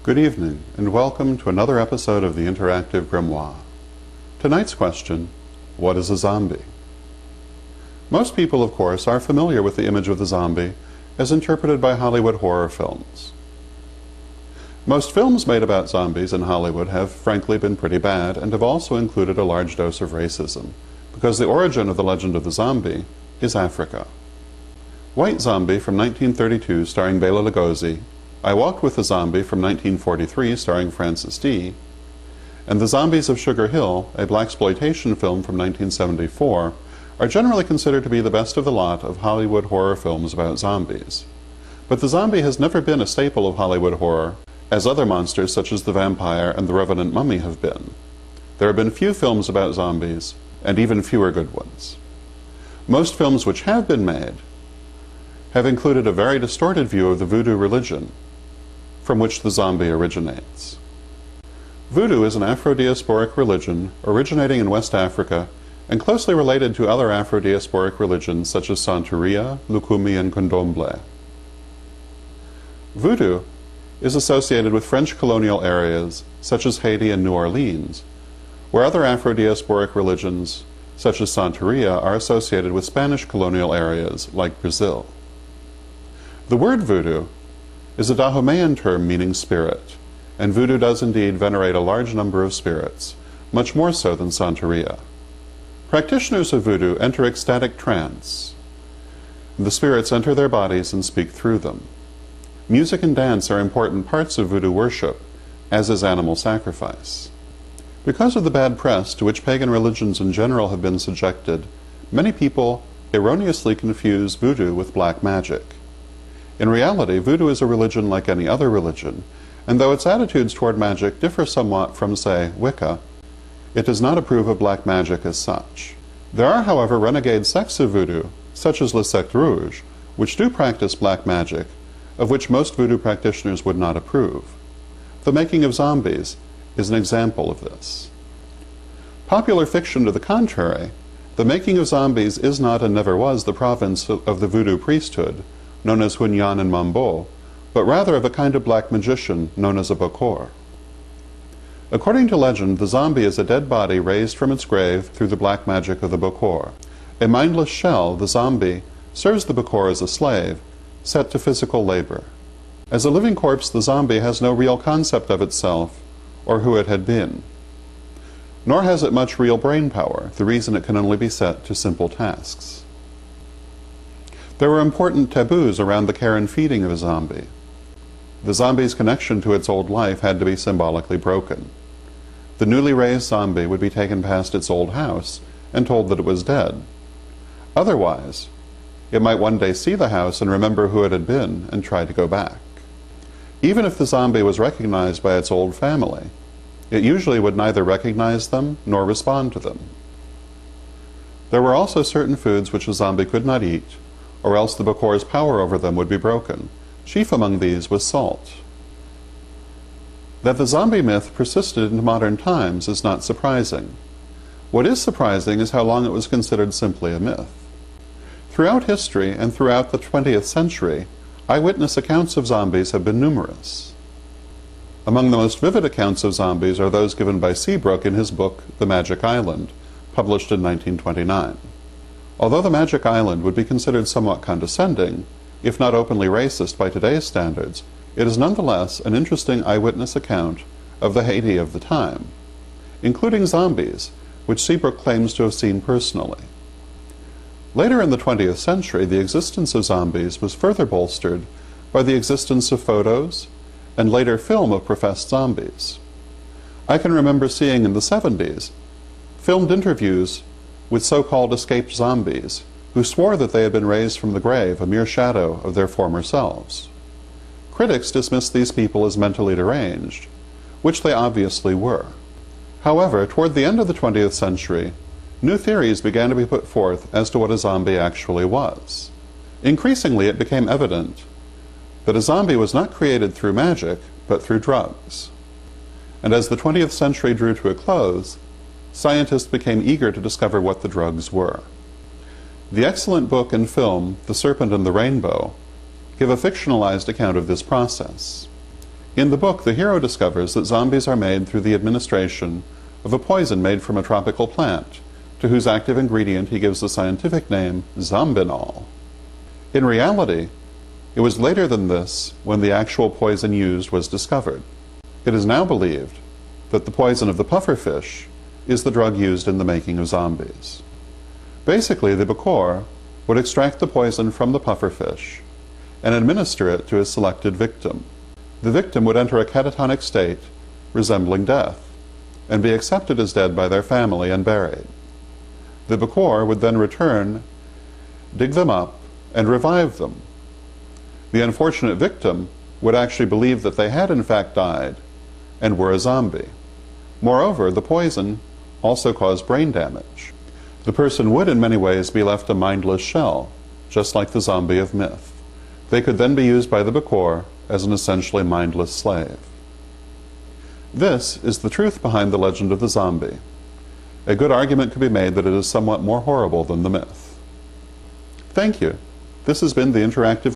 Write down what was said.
Good evening, and welcome to another episode of the Interactive Grimoire. Tonight's question, what is a zombie? Most people, of course, are familiar with the image of the zombie as interpreted by Hollywood horror films. Most films made about zombies in Hollywood have frankly been pretty bad and have also included a large dose of racism, because the origin of the legend of the zombie is Africa. White Zombie from 1932 starring Bela Lugosi, I Walked with the Zombie from 1943 starring Francis D., and The Zombies of Sugar Hill, a blaxploitation film from 1974, are generally considered to be the best of the lot of Hollywood horror films about zombies. But the zombie has never been a staple of Hollywood horror, as other monsters such as the vampire and the revenant mummy have been. There have been few films about zombies, and even fewer good ones. Most films which have been made have included a very distorted view of the voodoo religion, from which the zombie originates. Voodoo is an Afro-diasporic religion originating in West Africa and closely related to other Afro-diasporic religions such as Santeria, Lukumi, and Candomblé. Voodoo is associated with French colonial areas such as Haiti and New Orleans, where other Afro-diasporic religions such as Santeria are associated with Spanish colonial areas like Brazil. The word voodoo is a Dahomean term meaning spirit, and voodoo does indeed venerate a large number of spirits, much more so than Santeria. Practitioners of voodoo enter ecstatic trance. The spirits enter their bodies and speak through them. Music and dance are important parts of voodoo worship, as is animal sacrifice. Because of the bad press to which pagan religions in general have been subjected, many people erroneously confuse voodoo with black magic. In reality, voodoo is a religion like any other religion, and though its attitudes toward magic differ somewhat from, say, Wicca, it does not approve of black magic as such. There are, however, renegade sects of voodoo, such as Le Secte Rouge, which do practice black magic, of which most voodoo practitioners would not approve. The Making of Zombies is an example of this. Popular fiction to the contrary, The Making of Zombies is not and never was the province of the voodoo priesthood, known as Hunyan and Mambo, but rather of a kind of black magician known as a Bokor. According to legend, the zombie is a dead body raised from its grave through the black magic of the Bokor. A mindless shell, the zombie, serves the Bokor as a slave, set to physical labor. As a living corpse, the zombie has no real concept of itself or who it had been. Nor has it much real brain power, the reason it can only be set to simple tasks. There were important taboos around the care and feeding of a zombie. The zombie's connection to its old life had to be symbolically broken. The newly raised zombie would be taken past its old house and told that it was dead. Otherwise, it might one day see the house and remember who it had been and try to go back. Even if the zombie was recognized by its old family, it usually would neither recognize them nor respond to them. There were also certain foods which a zombie could not eat, or else the Bokor's power over them would be broken. Chief among these was salt. That the zombie myth persisted into modern times is not surprising. What is surprising is how long it was considered simply a myth. Throughout history and throughout the 20th century, eyewitness accounts of zombies have been numerous. Among the most vivid accounts of zombies are those given by Seabrook in his book, The Magic Island, published in 1929. Although The Magic Island would be considered somewhat condescending, if not openly racist by today's standards, it is nonetheless an interesting eyewitness account of the Haiti of the time, including zombies, which Seabrook claims to have seen personally. Later in the 20th century, the existence of zombies was further bolstered by the existence of photos and later film of professed zombies. I can remember seeing in the 70s filmed interviews with so-called escaped zombies who swore that they had been raised from the grave, a mere shadow of their former selves. Critics dismissed these people as mentally deranged, which they obviously were. However, toward the end of the 20th century, new theories began to be put forth as to what a zombie actually was. Increasingly, it became evident that a zombie was not created through magic, but through drugs. And as the 20th century drew to a close, scientists became eager to discover what the drugs were. The excellent book and film, The Serpent and the Rainbow, give a fictionalized account of this process. In the book, the hero discovers that zombies are made through the administration of a poison made from a tropical plant, to whose active ingredient he gives the scientific name zombinol. In reality, it was later than this when the actual poison used was discovered. It is now believed that the poison of the pufferfish is the drug used in the making of zombies. Basically, the Bakor would extract the poison from the pufferfish and administer it to a selected victim. The victim would enter a catatonic state resembling death and be accepted as dead by their family and buried. The Bakor would then return, dig them up, and revive them. The unfortunate victim would actually believe that they had in fact died and were a zombie. Moreover, the poison also caused brain damage. The person would in many ways be left a mindless shell, just like the zombie of myth. They could then be used by the Bakor as an essentially mindless slave. This is the truth behind the legend of the zombie. A good argument could be made that it is somewhat more horrible than the myth. Thank you. This has been the Interactive